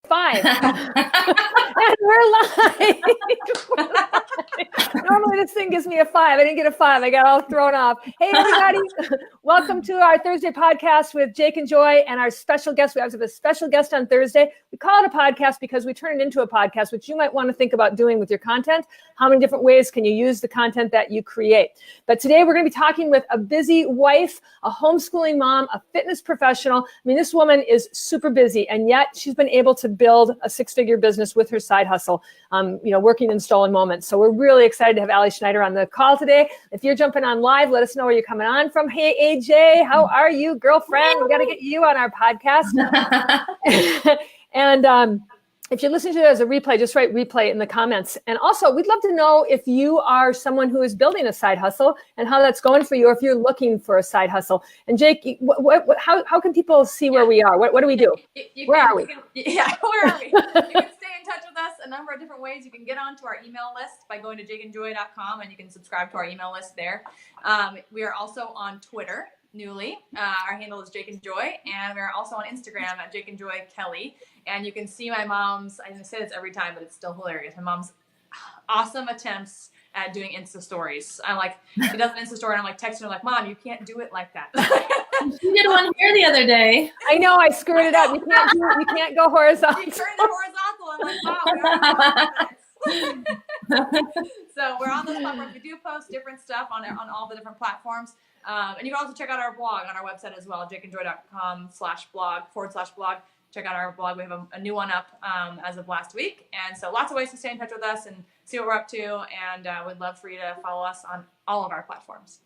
5. And we're live. Normally this thing gives me a 5. I didn't get a 5. I got all thrown off. Hey, everybody. Welcome to our Thursday podcast with Jake and Joy and our special guest. We always have a special guest on Thursday. We call it a podcast because we turn it into a podcast, which you might want to think about doing with your content. How many different ways can you use the content that you create? But today we're going to be talking with a busy wife, a homeschooling mom, a fitness professional. I mean, this woman is super busy, and yet she's been able to build a 6-figure business with her side hustle, working in stolen moments. So we're really excited to have Ali Schneider on the call today. If you're jumping on live, let us know where you're coming on from. Hey, AJ, how are you, girlfriend? We got to get you on our podcast. And if you're listening to it as a replay, just write replay in the comments. And also, we'd love to know if you are someone who is building a side hustle and how that's going for you, or if you're looking for a side hustle. And Jake, how can people see where we are? What do we do? Where are we? Where are we? You can stay in touch with us a number of different ways. You can get onto our email list by going to jakeandjoy.com, and you can subscribe to our email list there. We are also on Twitter. Newly. Our handle is Jake and Joy, and we're also on Instagram at Jake and Joy Kelly. And you can see my mom's, I say this every time, but it's still hilarious, my mom's awesome attempts at doing Insta stories. I'm like, she does an Insta story, and I'm like texting her like, Mom, you can't do it like that. You did one here the other day. I know, I screwed it up. You can't go horizontal. She turned it horizontal. I'm like, wow, we already know this. So we're on those platforms. We do post different stuff on all the different platforms. And you can also check out our blog on our website as well, jakeandjoy.com/blog/blog. Check out our blog. We have a new one up as of last week. And so lots of ways to stay in touch with us and see what we're up to. And we'd love for you to follow us on all of our platforms.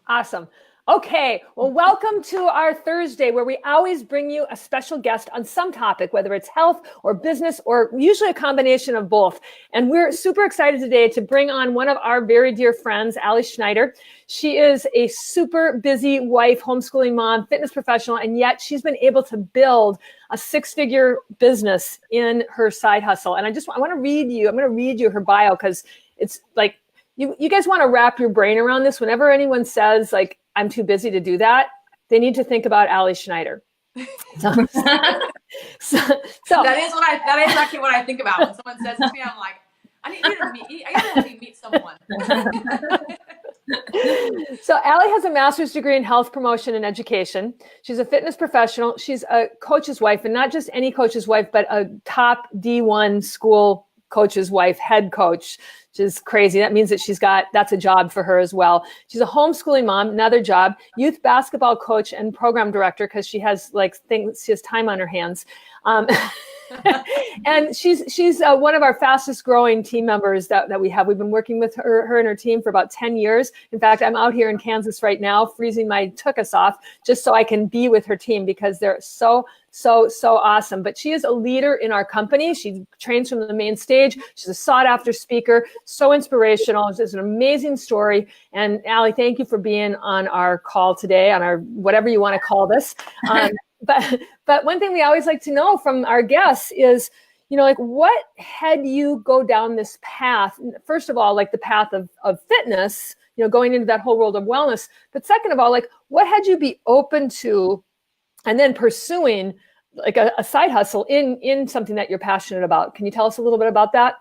Awesome. Okay, well, welcome to our Thursday, where we always bring you a special guest on some topic, whether it's health or business or usually a combination of both. And we're super excited today to bring on one of our very dear friends, Ali Schneider. She is a super busy wife, homeschooling mom, fitness professional, and yet she's been able to build a 6-figure business in her side hustle. And I'm going to read you her bio, because it's like, you guys want to wrap your brain around this. Whenever anyone says like, I'm too busy to do that, they need to think about Ali Schneider. So that is actually what I think about when someone says to me. I'm like, I need to meet someone. So Ali has a master's degree in health promotion and education. She's a fitness professional. She's a coach's wife, and not just any coach's wife, but a top D1 school coach's wife, head coach, which is crazy. That means that that's a job for her as well. She's a homeschooling mom, another job, youth basketball coach and program director, because she has time on her hands. And she's one of our fastest growing team members that we have. We've been working with her and her team for about 10 years. In fact, I'm out here in Kansas right now, freezing my tuchus off just so I can be with her team, because they're so awesome. But she is a leader in our company. She trains from the main stage. She's a sought after speaker, so inspirational. It's an amazing story. And Ali, thank you for being on our call today, on our, whatever you want to call this. But one thing we always like to know from our guests is, what had you go down this path? First of all, like the path of fitness, going into that whole world of wellness. But second of all, like, what had you be open to and then pursuing like a side hustle in something that you're passionate about? Can you tell us a little bit about that?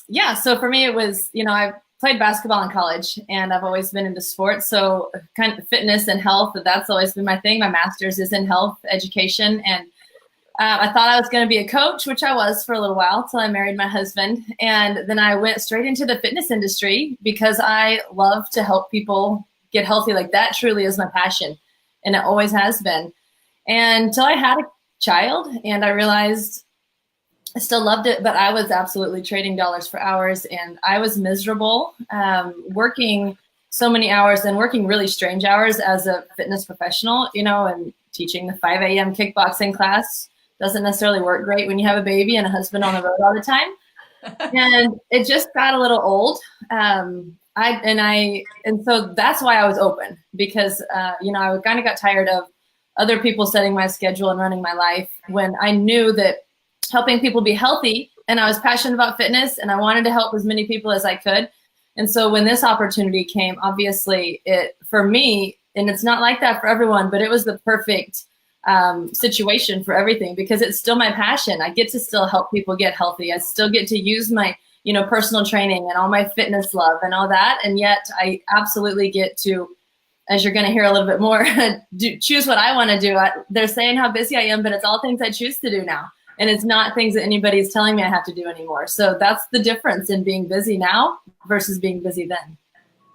Yeah. So for me, it was, I played basketball in college, and I've always been into sports. So kind of fitness and health, that's always been my thing. My master's is in health education. And I thought I was going to be a coach, which I was for a little while till I married my husband. And then I went straight into the fitness industry because I love to help people get healthy. Like, that truly is my passion. And it always has been. And until I had a child, and I realized I still loved it, but I was absolutely trading dollars for hours, and I was miserable working so many hours and working really strange hours as a fitness professional, and teaching the 5 a.m. kickboxing class doesn't necessarily work great when you have a baby and a husband on the road all the time. And it just got a little old. So that's why I was open, because, I kind of got tired of other people setting my schedule and running my life, when I knew that helping people be healthy, and I was passionate about fitness, and I wanted to help as many people as I could. And so when this opportunity came, obviously for me, and it's not like that for everyone, but it was the perfect situation for everything, because it's still my passion. I get to still help people get healthy. I still get to use my, personal training and all my fitness love and all that. And yet I absolutely get to, as you're going to hear a little bit more, choose what I want to do. They're saying how busy I am, but it's all things I choose to do now. And it's not things that anybody's telling me I have to do anymore. So that's the difference in being busy now versus being busy then.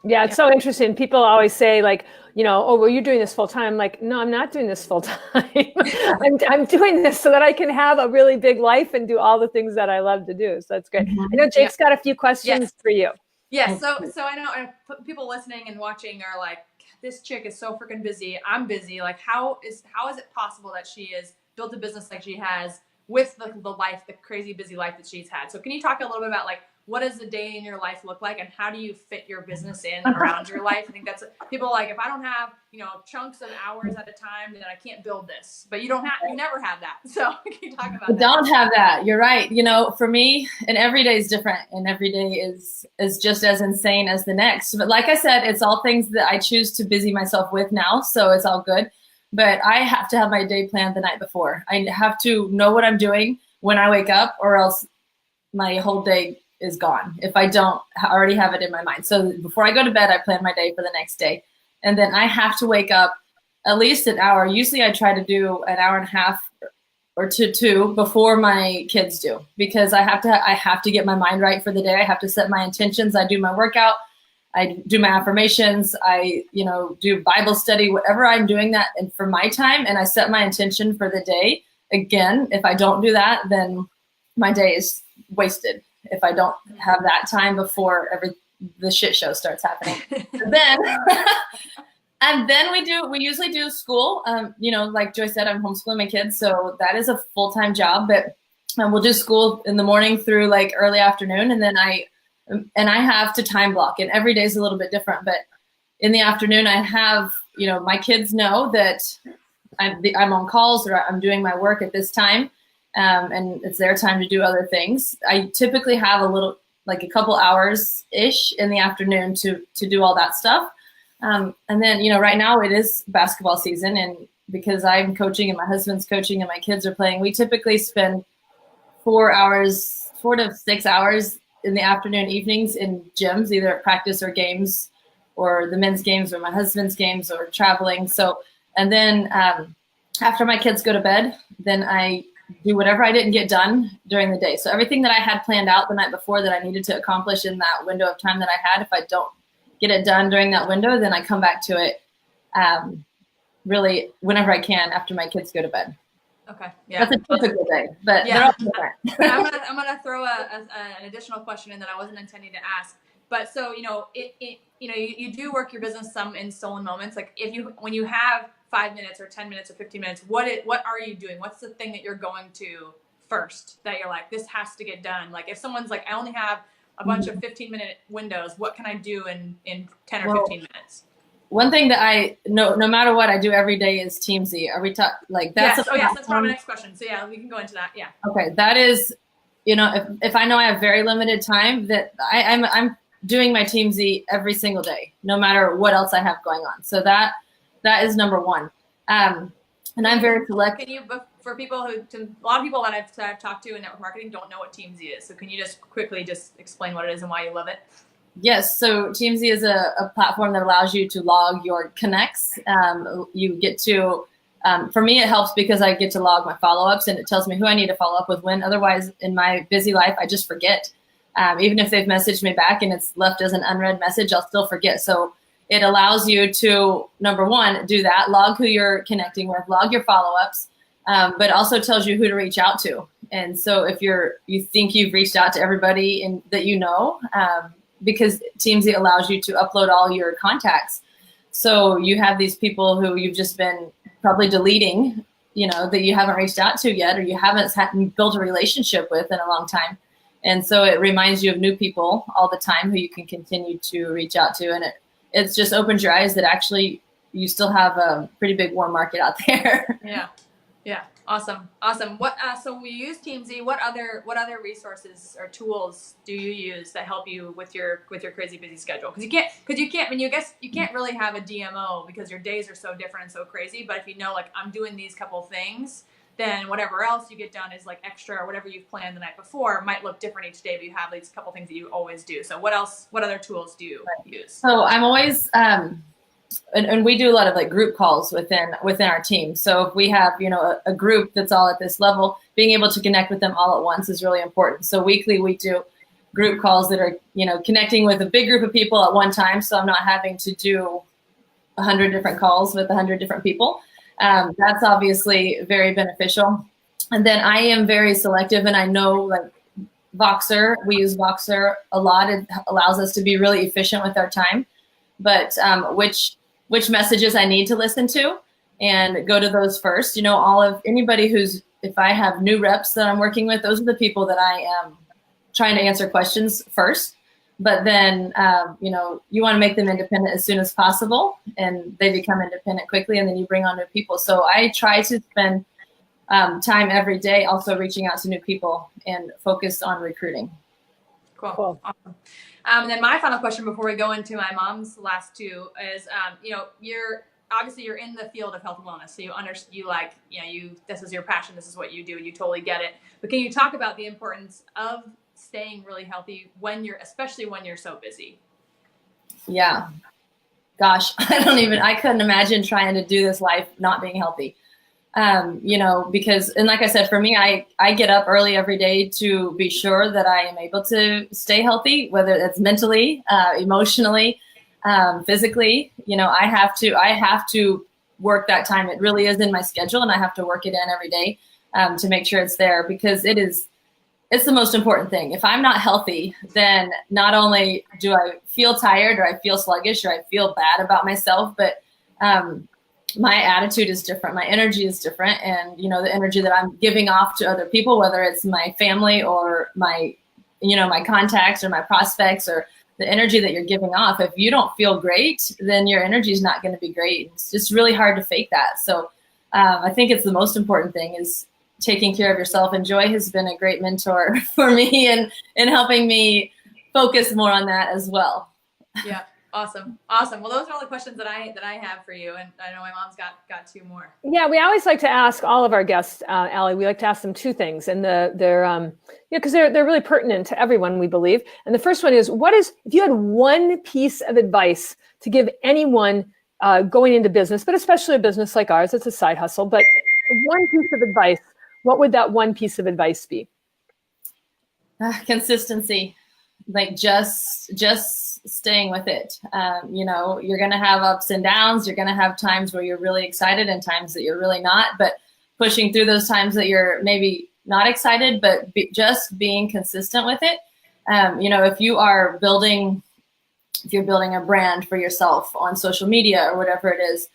Yeah, it's so interesting. People always say like, oh, well, you're doing this full time. I'm like, no, I'm not doing this full time. I'm doing this so that I can have a really big life and do all the things that I love to do. So that's great. I know Jake's got a few questions for you. Yeah. So I know people listening and watching are like, this chick is so freaking busy. I'm busy. Like, how is it possible that she has built a business like she has with the crazy busy life that she's had? So can you talk a little bit about like, what does the day in your life look like, and how do you fit your business in around your life? I think that's people like, if I don't have, chunks of hours at a time, then I can't build this. But you never have that. So can you talk about that? Don't have that. You're right. For me, and every day is different, and every day is just as insane as the next. But like I said, it's all things that I choose to busy myself with now. So it's all good. But I have to have my day planned the night before. I have to know what I'm doing when I wake up, or else my whole day is gone if I don't already have it in my mind. So before I go to bed, I plan my day for the next day. And then I have to wake up at least an hour. Usually I try to do an hour and a half or two before my kids do, because I have to get my mind right for the day. I have to set my intentions. I do my workout. I do my affirmations. I, do Bible study, whatever I'm doing that and for my time. And I set my intention for the day. Again, if I don't do that, then my day is wasted. If I don't have that time before the shit show starts happening. And then we usually do school. Like Joy said, I'm homeschooling my kids. So that is a full-time job, but we'll do school in the morning through like early afternoon. And then I have to time block, and every day is a little bit different, but in the afternoon I have, my kids know that I'm on calls or I'm doing my work at this time. And it's their time to do other things. I typically have a couple hours-ish in the afternoon to do all that stuff. And then, right now it is basketball season, and because I'm coaching and my husband's coaching and my kids are playing, we typically spend 4 to 6 hours in the afternoon, evenings in gyms, either at practice or games, or the men's games or my husband's games, or traveling. So, and then after my kids go to bed, then I do whatever I didn't get done during the day. So everything that I had planned out the night before that I needed to accomplish in that window of time that I had, if I don't get it done during that window, then I come back to it really whenever I can after my kids go to bed. Okay. Yeah. That's a typical day, but yeah. they're all different. I'm gonna throw an additional question in that I wasn't intending to ask. But so, you do work your business some in stolen moments. Like when you have 5 minutes or 10 minutes or 15 minutes, what are you doing? What's the thing that you're going to first that you're like, this has to get done? Like if someone's like, I only have a bunch of 15-minute windows, what can I do in 10 or 15 minutes? One thing that I no matter what I do every day is Teamzy. Are we like that's? Yes. Yes. That's my next question. So yeah, we can go into that. Yeah. Okay, that is, if I know I have very limited time, that I'm doing my Teamzy every single day, no matter what else I have going on. So that is number one. And I'm very selective. Can you, for people a lot of people that I've talked to in network marketing don't know what Teamzy is. So can you just quickly explain what it is and why you love it? Yes. So Teamzy is a platform that allows you to log your connects. You get to, for me, it helps because I get to log my follow-ups, and it tells me who I need to follow up with when. Otherwise, in my busy life, I just forget. Even if they've messaged me back and it's left as an unread message, I'll still forget. So it allows you to, number one, do that, log who you're connecting with, log your follow-ups, but also tells you who to reach out to. And so if you think you've reached out to everybody that you know, because Teamzy allows you to upload all your contacts. So you have these people who you've just been probably deleting, that you haven't reached out to yet, or you haven't built a relationship with in a long time. And so it reminds you of new people all the time who you can continue to reach out to. And it's just opens your eyes that actually you still have a pretty big warm market out there. Yeah. Yeah. Awesome. Awesome. What, so we use TeamZ. What other resources or tools do you use that help you with your crazy busy schedule? Because you can't, I mean, you guess you can't really have a DMO because your days are so different and so crazy. But if you know, like, I'm doing these couple things, then whatever else you get done is like extra, or whatever you've planned the night before might look different each day, but you have these couple things that you always do. So what other tools do you use? So I'm always, and we do a lot of like group calls within our team. So if we have, a group that's all at this level, being able to connect with them all at once is really important. So weekly we do group calls that are, connecting with a big group of people at one time. So I'm not having to do 100 different calls with 100 different people. That's obviously very beneficial. And then I am very selective, and I know, like, Voxer, we use Voxer a lot. It allows us to be really efficient with our time, but which messages I need to listen to and go to those first. Anybody if I have new reps that I'm working with, those are the people that I am trying to answer questions first. But then, you want to make them independent as soon as possible, and they become independent quickly, and then you bring on new people. So I try to spend time every day also reaching out to new people and focused on recruiting. Cool. Awesome. And then my final question before we go into my mom's last two is, you're in the field of health and wellness, so this is your passion, this is what you do, and you totally get it. But can you talk about the importance of staying really healthy especially when you're so busy? Yeah. Gosh, I couldn't imagine trying to do this life not being healthy. Because, and like I said, for me, I get up early every day to be sure that I am able to stay healthy, whether that's mentally, emotionally, physically. I have to work that time. It really is in my schedule, and I have to work it in every day to make sure it's there, because it's the most important thing. If I'm not healthy, then not only do I feel tired, or I feel sluggish, or I feel bad about myself, but my attitude is different. My energy is different. And, the energy that I'm giving off to other people, whether it's my family or my contacts or my prospects, or the energy that you're giving off, if you don't feel great, then your energy is not going to be great. It's just really hard to fake that. So I think it's the most important thing is taking care of yourself. And Joy has been a great mentor for me and helping me focus more on that as well. Yeah. Awesome. Well, those are all the questions that I have for you. And I know my mom's got two more. Yeah, we always like to ask all of our guests, Allie, we like to ask them two things, and they're because they're really pertinent to everyone, we believe. And the first one is, if you had one piece of advice to give anyone going into business, but especially a business like ours, it's a side hustle, but one piece of advice, what would that one piece of advice be? Consistency, like just staying with it. You're going to have ups and downs. You're going to have times where you're really excited and times that you're really not, but pushing through those times that you're maybe not excited, but just being consistent with it. If you're building a brand for yourself on social media or whatever it is,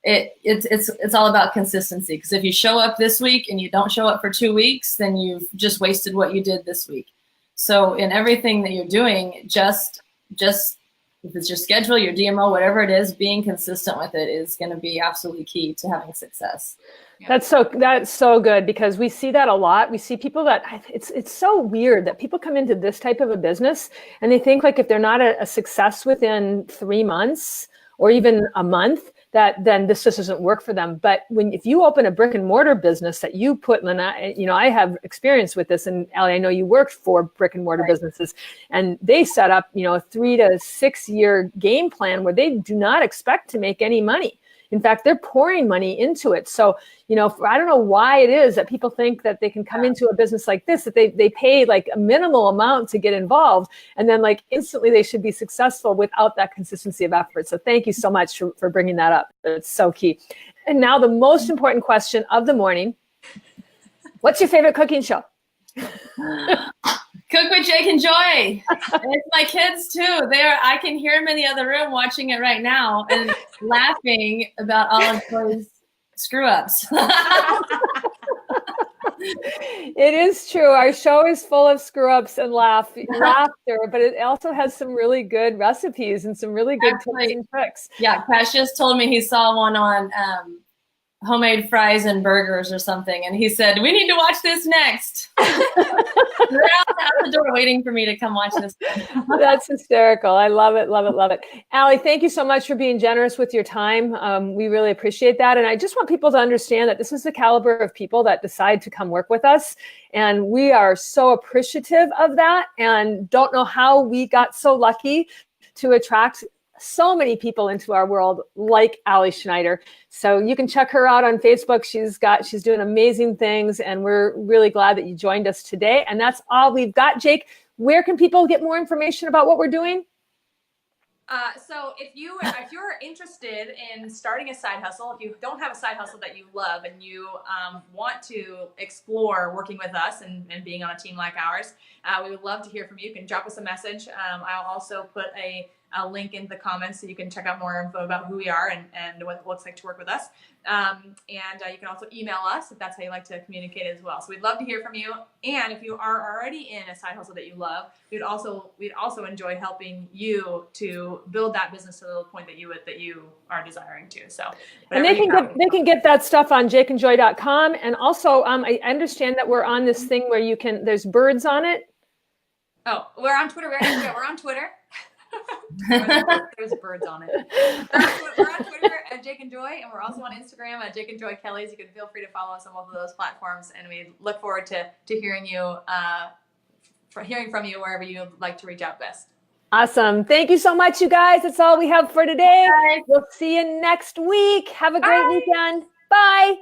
it's all about consistency. Because if you show up this week and you don't show up for 2 weeks, then you've just wasted what you did this week. So in everything that you're doing, just if it's your schedule, your DMO, whatever it is, being consistent with it is going to be absolutely key to having success. Yeah. That's so good, because we see that a lot. We see people that it's so weird that people come into this type of a business and they think, like, if they're not a success within 3 months or even a month, that then this just doesn't work for them. But if you open a brick and mortar business that you put in, I have experience with this, and Allie, I know you worked for brick and mortar businesses, and they set up, a 3 to 6 year game plan where they do not expect to make any money. In fact, they're pouring money into it. So, I don't know why it is that people think that they can come into a business like this, that they pay like a minimal amount to get involved, and then like instantly they should be successful without that consistency of effort. So thank you so much for bringing that up. It's so key. And now the most important question of the morning. What's your favorite cooking show? Cook with Jake and Joy. It's my kids too. I can hear them in the other room watching it right now and laughing about all of those screw ups. It is true. Our show is full of screw ups and laughter, but it also has some really good recipes and some really good tips and tricks. Yeah, Cash just told me he saw one on homemade fries and burgers or something. And he said, we need to watch this next. They're out the door waiting for me to come watch this. That's hysterical. I love it, love it, love it. Allie, thank you so much for being generous with your time. We really appreciate that. And I just want people to understand that this is the caliber of people that decide to come work with us. And we are so appreciative of that and don't know how we got so lucky to attract so many people into our world like Allie Schneider. So you can check her out on Facebook. She's doing amazing things, and we're really glad that you joined us today. And that's all we've got. Jake, where can people get more information about what we're doing? So if you're interested in starting a side hustle, if you don't have a side hustle that you love and you want to explore working with us and being on a team like ours, we would love to hear from you. You can drop us a message. I'll also put a link in the comments so you can check out more info about who we are and what it looks like to work with us. And you can also email us if that's how you like to communicate as well. So we'd love to hear from you. And if you are already in a side hustle that you love, we'd also enjoy helping you to build that business to the point that you are desiring to. So and they can get that stuff on jakeandjoy.com. And also I understand that we're on this thing where there's birds on it. Oh, we're on Twitter. We're on Twitter. There's birds on it. We're on Twitter at Jake and Joy, and we're also on Instagram at Jake and Joy Kellys. You can feel free to follow us on both of those platforms, and we look forward to hearing from you wherever you'd like to reach out best. Awesome. Thank you so much, you guys. That's all we have for today. Bye. We'll see you next week. Have a great weekend. Bye.